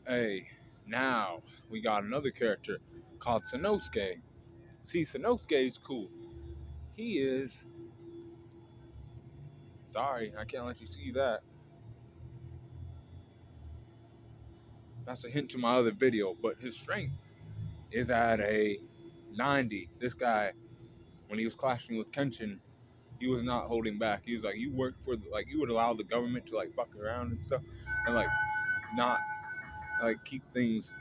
Hey, now we got another character called Sanosuke. See, Sanosuke is cool. He is. Sorry, I can't let you see that. That's a hint to my other video, but his strength is at a 90. This guy, when he was clashing with Kenshin, he was not holding back. He was like, you work for, you would allow the government to, fuck around and stuff, and, not, keep things,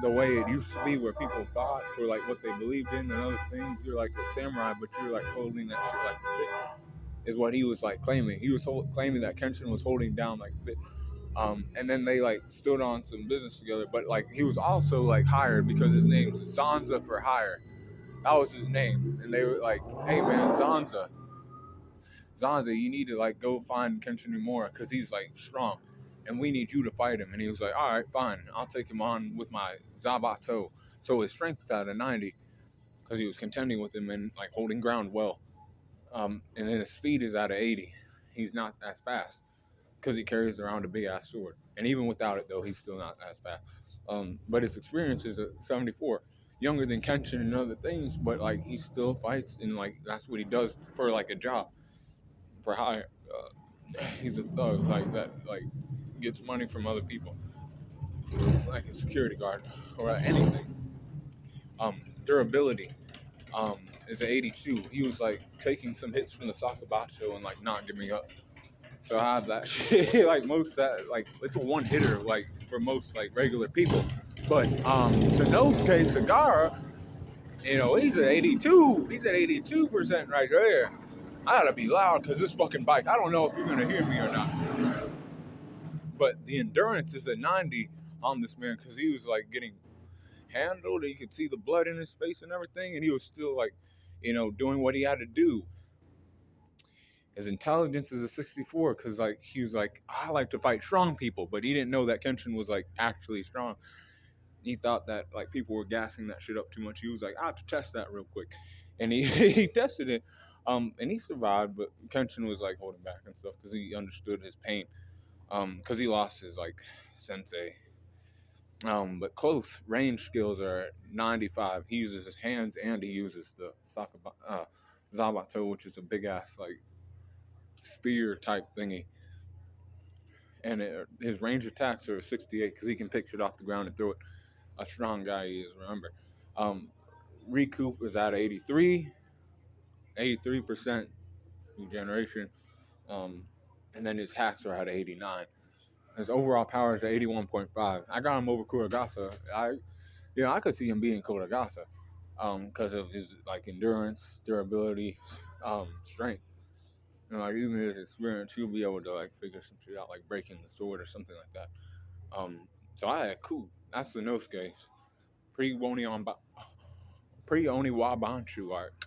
the way it used to be where people fought for what they believed in and other things. You're like a samurai, but you're holding that shit like a bitch. Is what he was claiming. He was claiming that Kenshin was holding down like a bitch. And then they stood on some business together. But he was also hired because his name's Zanza for hire. That was his name. And they were like, hey man, Zanza, you need to go find Kenshin Nomura because he's strong, and we need you to fight him. And he was like, all right, fine, I'll take him on with my Zabato. So his strength is at a 90 because he was contending with him and holding ground well. And then his speed is at a 80. He's not as fast because he carries around a big ass sword. And even without it though, he's still not as fast. But his experience is a 74. Younger than Kenshin and other things, but he still fights, and that's what he does for a job, for hire. He's a thug that gets money from other people, like a security guard or anything. Durability is an 82. He was taking some hits from the Sakabacho and not giving up. So I have that shit. Most that it's a one hitter for most regular people. But Sanosuke Sagara, he's at 82. He's at 82% right there. I gotta be loud because this fucking bike, I don't know if you're gonna hear me or not. But the endurance is at 90 on this man because he was getting handled. You could see the blood in his face and everything, and he was still doing what he had to do. His intelligence is a 64 because he was I like to fight strong people, but he didn't know that Kenshin was actually strong. He thought that people were gassing that shit up too much. He was like, I have to test that real quick, and he he tested it, and he survived. But Kenshin was holding back and stuff because he understood his pain, because he lost his sensei. But close range skills are at 95. He uses his hands and he uses the Zabato, which is a big ass spear type thingy. And his range attacks are 68 because he can pick shit off the ground and throw it. A strong guy he is, remember. Recupe is at 83, 83% regeneration. And then his hacks are at 89. His overall power is at 81.5. I got him over Kuragasa. I could see him beating Kuragasa because of his endurance, durability, strength. And even his experience, he'll be able to figure some shit out, breaking the sword or something like that. So I had cool. That's the Nosuke. Pre-Oniwabanshu arc.